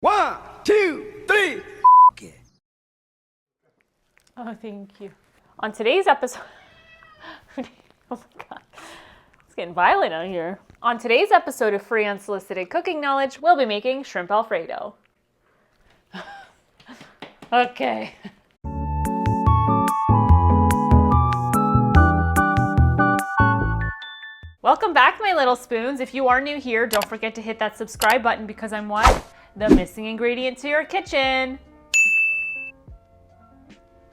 1, 2, 3. Oh, thank you. On today's episode, oh my God, it's getting violent out here. On today's episode of Free Unsolicited Cooking Knowledge, we'll be making shrimp Alfredo. Okay. Welcome back, my little spoons. If you are new here, don't forget to hit that subscribe button because I'm what? The missing ingredient to your kitchen.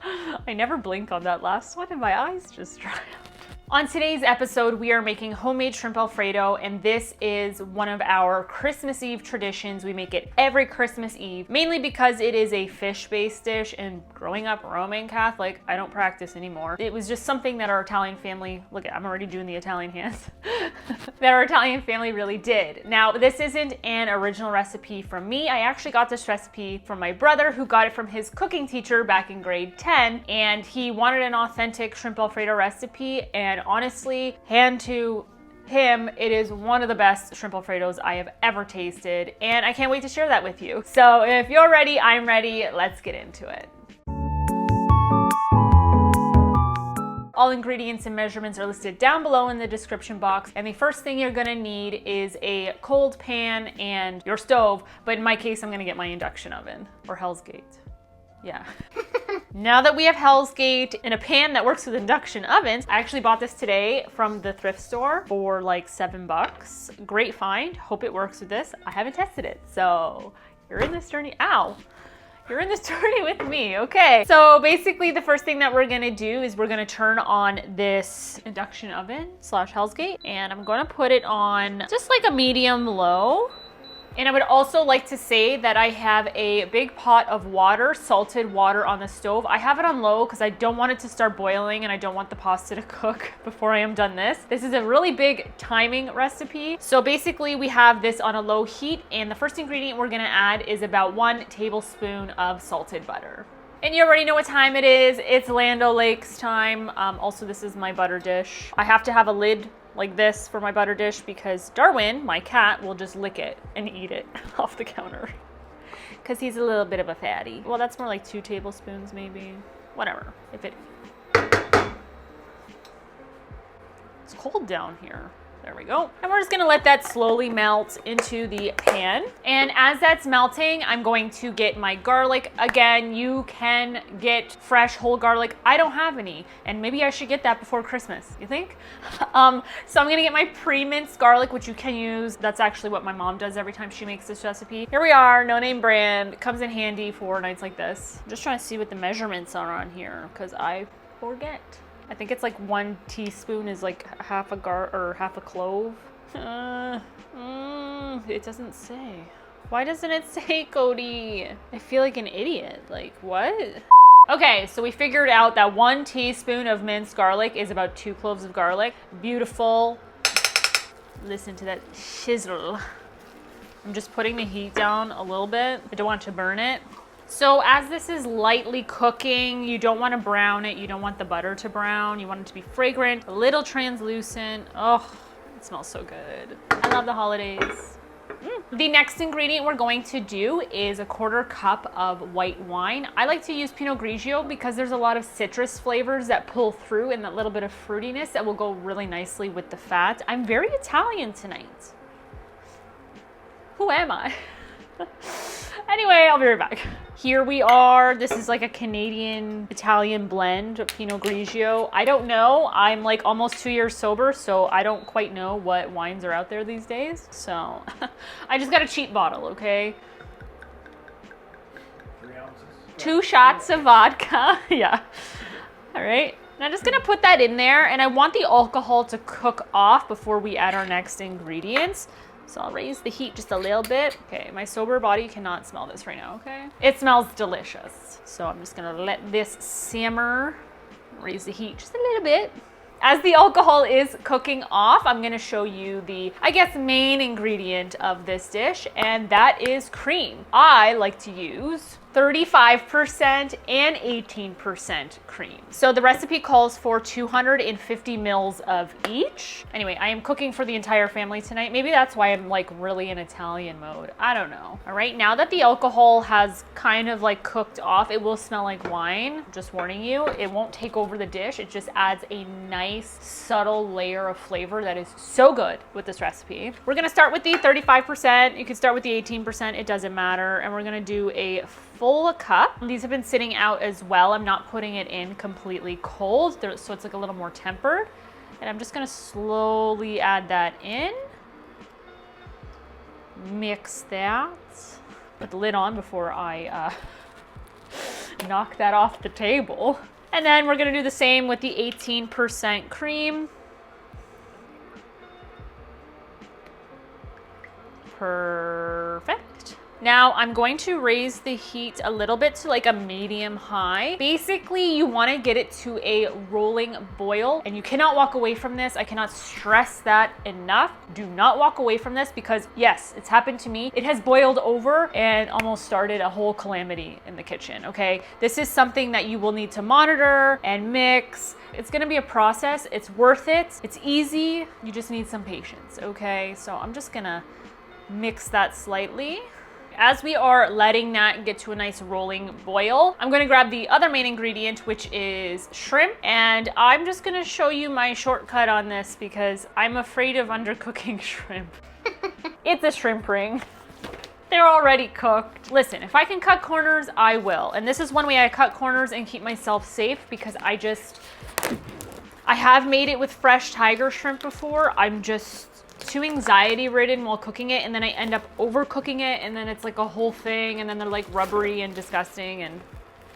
I never blink on that last one and my eyes just dry out. On today's episode, we are making homemade shrimp Alfredo, and this is one of our Christmas Eve traditions. We make it every Christmas Eve, mainly because it is a fish-based dish, and growing up Roman Catholic, I don't practice anymore. It was just something that our Italian family, look, I'm already doing the Italian hands, that our Italian family really did. Now, this isn't an original recipe from me. I actually got this recipe from my brother, who got it from his cooking teacher back in grade 10, and he wanted an authentic shrimp Alfredo recipe, and honestly, hand to him, it is one of the best shrimp Alfredos I have ever tasted, and I can't wait to share that with you. So if you're ready, I'm ready. Let's get into it. All ingredients and measurements are listed down below in the description box. And the first thing you're gonna need is a cold pan and your stove. But in my case, I'm gonna get my induction oven or Hell's Gate. Yeah. Now that we have Hell's Gate in a pan that works with induction ovens, I actually bought this today from the thrift store for like $7. Great find. Hope it works with this. I haven't tested it, so you're in this journey. Ow. You're in this journey with me, okay. So basically the first thing that we're gonna do is we're gonna turn on this induction oven / Hell's Gate, and I'm gonna put it on just like a medium low. And I would also like to say that I have a big pot of water, salted water on the stove. I have it on low because I don't want it to start boiling and I don't want the pasta to cook before I am done this. This is a really big timing recipe. So basically we have this on a low heat, and the first ingredient we're gonna add is about 1 tablespoon of salted butter. And you already know what time it is. It's Land O'Lakes time. Also, this is my butter dish. I have to have a lid like this for my butter dish because Darwin, my cat, will just lick it and eat it off the counter because he's a little bit of a fatty. Well, that's more like 2 tablespoons maybe. Whatever. It's cold down here. There we go. And we're just gonna let that slowly melt into the pan. And as that's melting, I'm going to get my garlic. Again, you can get fresh whole garlic. I don't have any, and maybe I should get that before Christmas, you think? So I'm gonna get my pre-minced garlic, which you can use. That's actually what my mom does every time she makes this recipe. Here we are, no name brand. It comes in handy for nights like this. I'm just trying to see what the measurements are on here because I forget. I think it's like 1 teaspoon is like half a clove. It doesn't say. Why doesn't it say, Cody? I feel like an idiot. Like, what? Okay, so we figured out that 1 teaspoon of minced garlic is about 2 cloves of garlic. Beautiful. Listen to that chisel. I'm just putting the heat down a little bit. I don't want to burn it. So as this is lightly cooking, you don't want to brown it. You don't want the butter to brown. You want it to be fragrant, a little translucent. Oh, it smells so good. I love the holidays. The next ingredient we're going to do is 1/4 cup of white wine. I like to use Pinot Grigio because there's a lot of citrus flavors that pull through and that little bit of fruitiness that will go really nicely with the fat. I'm very Italian tonight. Who am I? Anyway, I'll be right back. Here we are. This is like a Canadian-Italian blend of Pinot Grigio. I don't know. I'm like almost 2 years sober, so I don't quite know what wines are out there these days. So I just got a cheap bottle, okay? 3 ounces. 2 shots of vodka. Yeah. All right. And I'm just gonna put that in there, and I want the alcohol to cook off before we add our next ingredients. So I'll raise the heat just a little bit. Okay, my sober body cannot smell this right now, okay? It smells delicious. So I'm just gonna let this simmer, raise the heat just a little bit. As the alcohol is cooking off, I'm gonna show you the, I guess, main ingredient of this dish, and that is cream. I like to use 35% and 18% cream. So the recipe calls for 250 mils of each. Anyway, I am cooking for the entire family tonight. Maybe that's why I'm like really in Italian mode. I don't know. All right, now that the alcohol has kind of like cooked off, it will smell like wine. Just warning you, it won't take over the dish. It just adds a nice subtle layer of flavor that is so good with this recipe. We're gonna start with the 35%. You can start with the 18%, it doesn't matter. And we're gonna do a full cup. These have been sitting out as well. I'm not putting it in completely cold, so it's like a little more tempered. And I'm just gonna slowly add that in. Mix that. Put the lid on before I knock that off the table. And then we're gonna do the same with the 18% cream. Perfect. Now I'm going to raise the heat a little bit to like a medium high. Basically, you want to get it to a rolling boil, and you cannot walk away from this. I cannot stress that enough. Do not walk away from this because yes, it's happened to me. It has boiled over and almost started a whole calamity in the kitchen, okay? This is something that you will need to monitor and mix. It's gonna be a process. It's worth it. It's easy. You just need some patience, okay? So I'm just gonna mix that slightly. As we are letting that get to a nice rolling boil, I'm gonna grab the other main ingredient, which is shrimp. And I'm just gonna show you my shortcut on this because I'm afraid of undercooking shrimp. It's a shrimp ring. They're already cooked. Listen, if I can cut corners, I will. And this is one way I cut corners and keep myself safe because I have made it with fresh tiger shrimp before. I'm just too anxiety ridden while cooking it, and then I end up overcooking it, and then it's like a whole thing, and then they're like rubbery and disgusting, and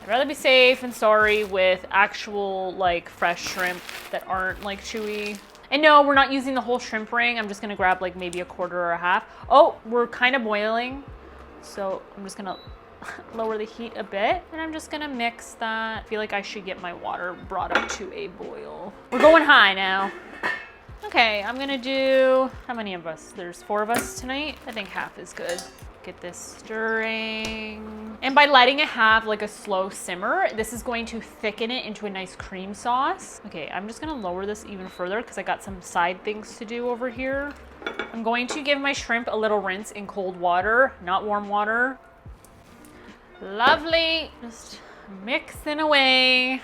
I'd rather be safe and sorry with actual like fresh shrimp that aren't like chewy. And no, we're not using the whole shrimp ring. I'm just gonna grab like maybe a quarter or a half. Oh, we're kind of boiling, so I'm just gonna lower the heat a bit, and I'm just gonna mix that. I feel like I should get my water brought up to a boil. We're going high now. Okay, I'm gonna do, how many of us? There's 4 of us tonight. I think half is good. Get this stirring. And by letting it have like a slow simmer, this is going to thicken it into a nice cream sauce. Okay, I'm just gonna lower this even further because I got some side things to do over here. I'm going to give my shrimp a little rinse in cold water, not warm water. Lovely, just mixing away.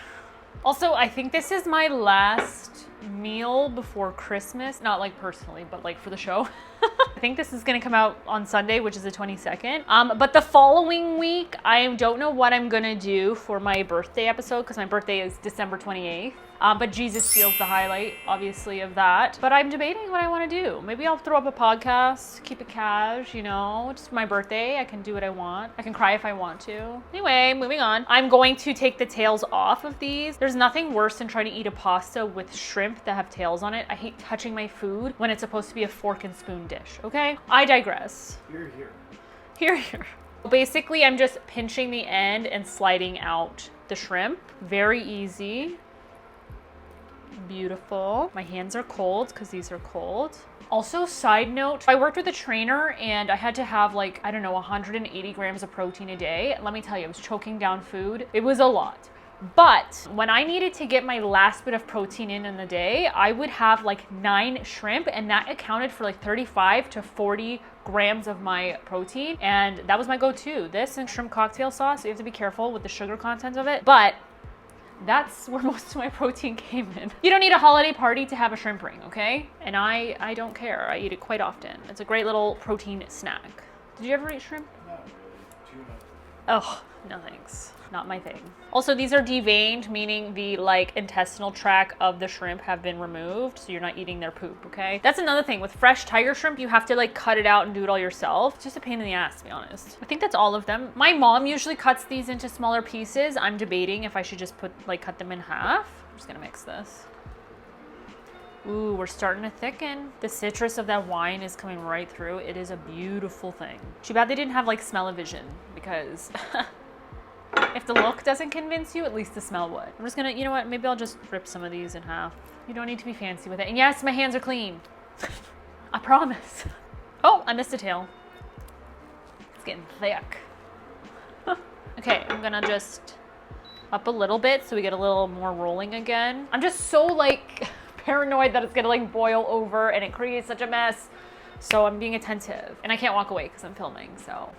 Also, I think this is my last meal before Christmas. Not like personally, but like for the show. I think this is gonna come out on Sunday, which is the 22nd. But the following week, I don't know what I'm gonna do for my birthday episode because my birthday is December 28th. But Jesus feels the highlight, obviously, of that. But I'm debating what I want to do. Maybe I'll throw up a podcast, keep it cash, you know, it's my birthday. I can do what I want. I can cry if I want to. Anyway, moving on. I'm going to take the tails off of these. There's nothing worse than trying to eat a pasta with shrimp that have tails on it. I hate touching my food when it's supposed to be a fork and spoon dish, okay? I digress. Here. Basically, I'm just pinching the end and sliding out the shrimp. Very easy. Beautiful. My hands are cold because these are cold. Also, side note, I worked with a trainer and I had to have like, I don't know, 180 grams of protein a day. Let me tell you, I was choking down food. It was a lot. But when I needed to get my last bit of protein in the day, I would have like 9 shrimp, and that accounted for like 35 to 40 grams of my protein. And that was my go-to. This and shrimp cocktail sauce. So you have to be careful with the sugar content of it. But that's where most of my protein came in. You don't need a holiday party to have a shrimp ring, okay? And I don't care. I eat it quite often. It's a great little protein snack. Did you ever eat shrimp? Not really. Tuna. Oh, no thanks. Not my thing. Also, these are deveined, meaning the like intestinal tract of the shrimp have been removed, so you're not eating their poop, okay? That's another thing. With fresh tiger shrimp, you have to like cut it out and do it all yourself. It's just a pain in the ass, to be honest. I think that's all of them. My mom usually cuts these into smaller pieces. I'm debating if I should just cut them in half. I'm just gonna mix this. Ooh, we're starting to thicken. The citrus of that wine is coming right through. It is a beautiful thing. Too bad they didn't have like smell-o-vision, because if the look doesn't convince you, at least the smell would. I'm just gonna, you know what, maybe I'll just rip some of these in half. You don't need to be fancy with it. And yes, my hands are clean. I promise. Oh, I missed a tail. It's getting thick. Okay, I'm gonna just up a little bit so we get a little more rolling again. I'm just so like paranoid that it's gonna like boil over and it creates such a mess. So I'm being attentive and I can't walk away because I'm filming, so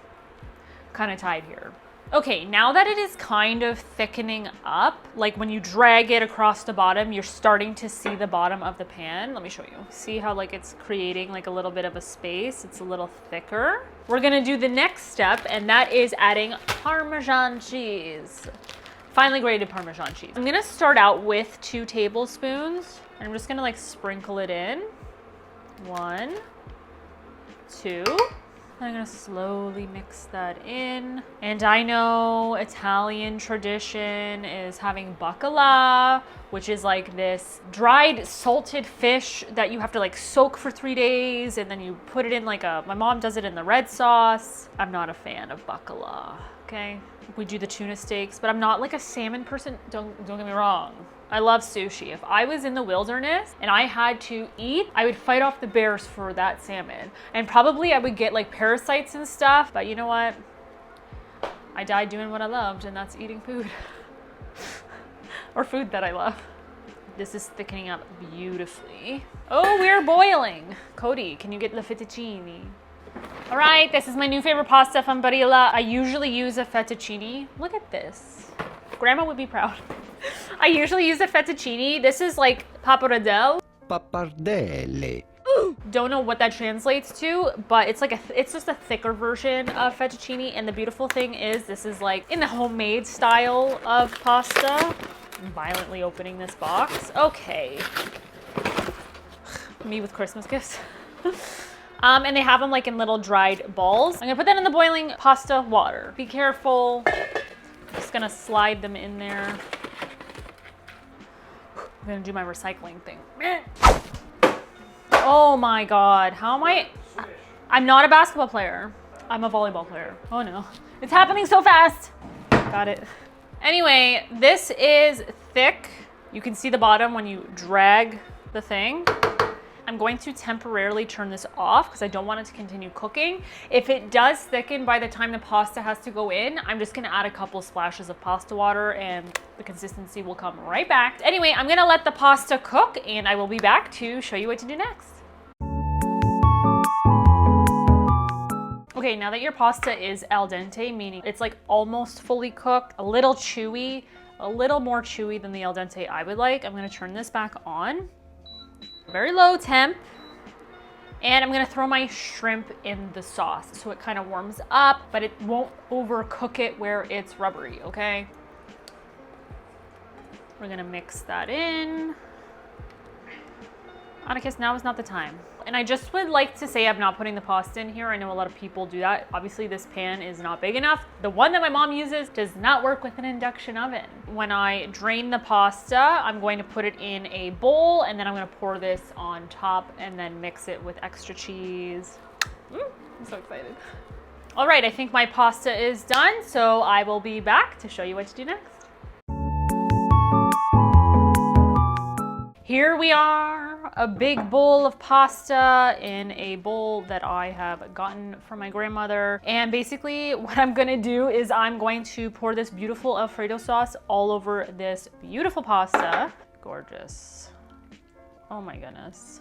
kind of tied here. Okay, now that it is kind of thickening up, like when you drag it across the bottom, you're starting to see the bottom of the pan. Let me show you. See how like it's creating like a little bit of a space? It's a little thicker. We're gonna do the next step, and that is adding Parmesan cheese. Finely grated Parmesan cheese. I'm gonna start out with 2 tablespoons, and I'm just gonna like sprinkle it in. 1, 2. I'm gonna slowly mix that in. And I know Italian tradition is having bacala, which is like this dried salted fish that you have to like soak for 3 days, and then you put it in like my mom does it in the red sauce. I'm not a fan of bacala, okay? We do the tuna steaks, but I'm not like a salmon person. Don't get me wrong. I love sushi. If I was in the wilderness and I had to eat, I would fight off the bears for that salmon. And probably I would get like parasites and stuff, but you know what? I died doing what I loved, and that's eating food. Or food that I love. This is thickening up beautifully. Oh, we're boiling. Cody, can you get the fettuccine? All right, this is my new favorite pasta from Barilla. I usually use a fettuccine. Look at this. Grandma would be proud. I usually use a fettuccine. This is like pappardelle. Pappardelle. Don't know what that translates to, but it's like it's just a thicker version of fettuccine. And the beautiful thing is this is like in the homemade style of pasta. I'm violently opening this box. Okay. Me with Christmas gifts. And they have them like in little dried balls. I'm gonna put that in the boiling pasta water. Be careful. Just gonna slide them in there. I'm gonna do my recycling thing. Oh my God, how am I? I'm not a basketball player. I'm a volleyball player. Oh no, it's happening so fast. Got it. Anyway, this is thick. You can see the bottom when you drag the thing. I'm going to temporarily turn this off because I don't want it to continue cooking. If it does thicken by the time the pasta has to go in, I'm just gonna add a couple splashes of pasta water and the consistency will come right back. Anyway, I'm gonna let the pasta cook and I will be back to show you what to do next. Okay, now that your pasta is al dente, meaning it's like almost fully cooked, a little chewy, a little more chewy than the al dente I would like, I'm gonna turn this back on. Very low temp, and I'm gonna throw my shrimp in the sauce so it kind of warms up, but it won't overcook it where it's rubbery, okay? We're gonna mix that in. Incase now is not the time. And I just would like to say I'm not putting the pasta in here. I know a lot of people do that. Obviously this pan is not big enough. The one that my mom uses does not work with an induction oven. When I drain the pasta, I'm going to put it in a bowl and then I'm gonna pour this on top and then mix it with extra cheese. I'm so excited. All right, I think my pasta is done, so I will be back to show you what to do next. Here we are, a big bowl of pasta in a bowl that I have gotten from my grandmother. And basically what I'm gonna do is I'm going to pour this beautiful Alfredo sauce all over this beautiful pasta. Gorgeous. Oh my goodness.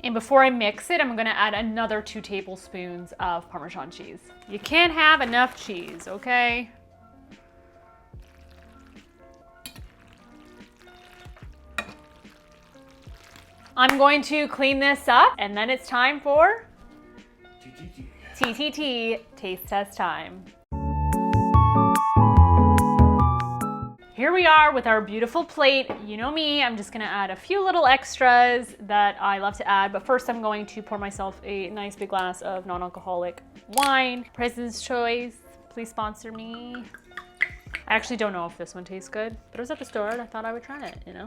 And before I mix it, I'm gonna add another 2 tablespoons of Parmesan cheese. You can't have enough cheese, okay? I'm going to clean this up and then it's time for TTT, taste test time. Here we are with our beautiful plate. You know me, I'm just gonna add a few little extras that I love to add, but first I'm going to pour myself a nice big glass of non-alcoholic wine. President's Choice, please sponsor me. I actually don't know if this one tastes good, but it was at the store and I thought I would try it, you know?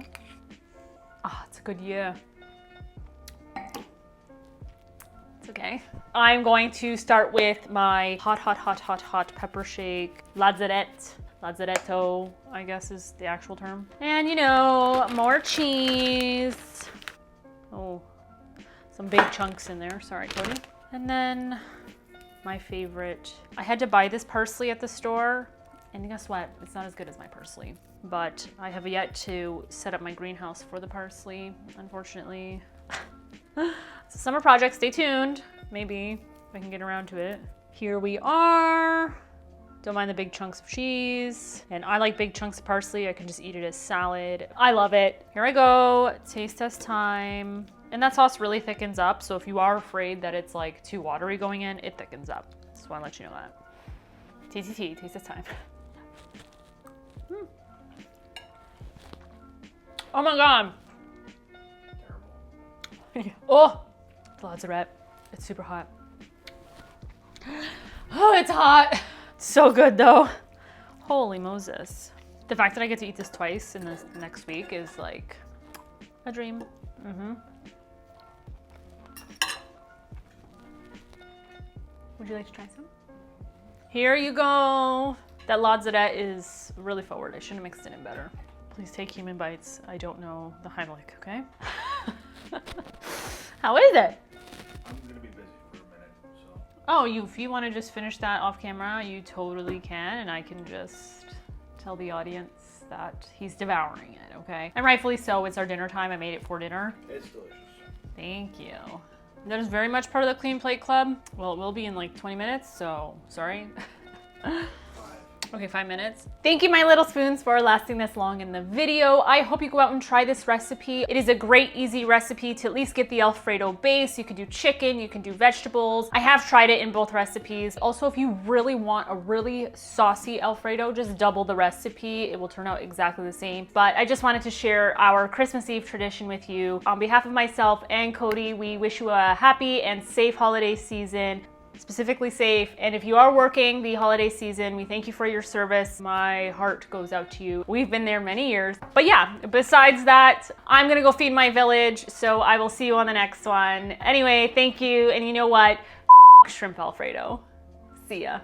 Ah, it's a good year. Okay. I'm going to start with my hot pepper shake. Lazzaretto, I guess is the actual term. And you know, more cheese. Oh, some big chunks in there. Sorry, Cody. And then my favorite. I had to buy this parsley at the store, and guess what? It's not as good as my parsley. But I have yet to set up my greenhouse for the parsley, unfortunately. It's a summer project, stay tuned. Maybe if I can get around to it. Here we are. Don't mind the big chunks of cheese. And I like big chunks of parsley. I can just eat it as salad. I love it. Here I go, taste test time. And that sauce really thickens up. So if you are afraid that it's like too watery going in, it thickens up. Just wanna let you know that. TTT, taste test time. Oh my God. Oh, Lazarette. It's super hot. Oh, it's hot. So good though. Holy Moses. The fact that I get to eat this twice in this next week is like a dream. Would you like to try some? Here you go. That Lazarette is really forward. I should have mixed it in better. Please take human bites. I don't know the Heimlich, okay? How is it? I'm gonna be busy for a minute, so. Oh, if you want to just finish that off camera, you totally can, and I can just tell the audience that he's devouring it, okay? And rightfully so, it's our dinner time. I made it for dinner. It's delicious. Thank you. That is very much part of the Clean Plate Club. Well, it will be in like 20 minutes, so sorry. Okay, 5 minutes. Thank you, my little spoons, for lasting this long in the video. I hope you go out and try this recipe. It is a great, easy recipe to at least get the Alfredo base. You can do chicken, you can do vegetables. I have tried it in both recipes. Also, if you really want a really saucy Alfredo, just double the recipe. It will turn out exactly the same. But I just wanted to share our Christmas Eve tradition with you. On behalf of myself and Cody, we wish you a happy and safe holiday season. Specifically safe, and if you are working the holiday season, we thank you for your service. My heart goes out to you. We've been there many years. But yeah, besides that, I'm gonna go feed my village, so I will see you on the next one. Anyway, thank you, and you know what? Shrimp Alfredo. See ya.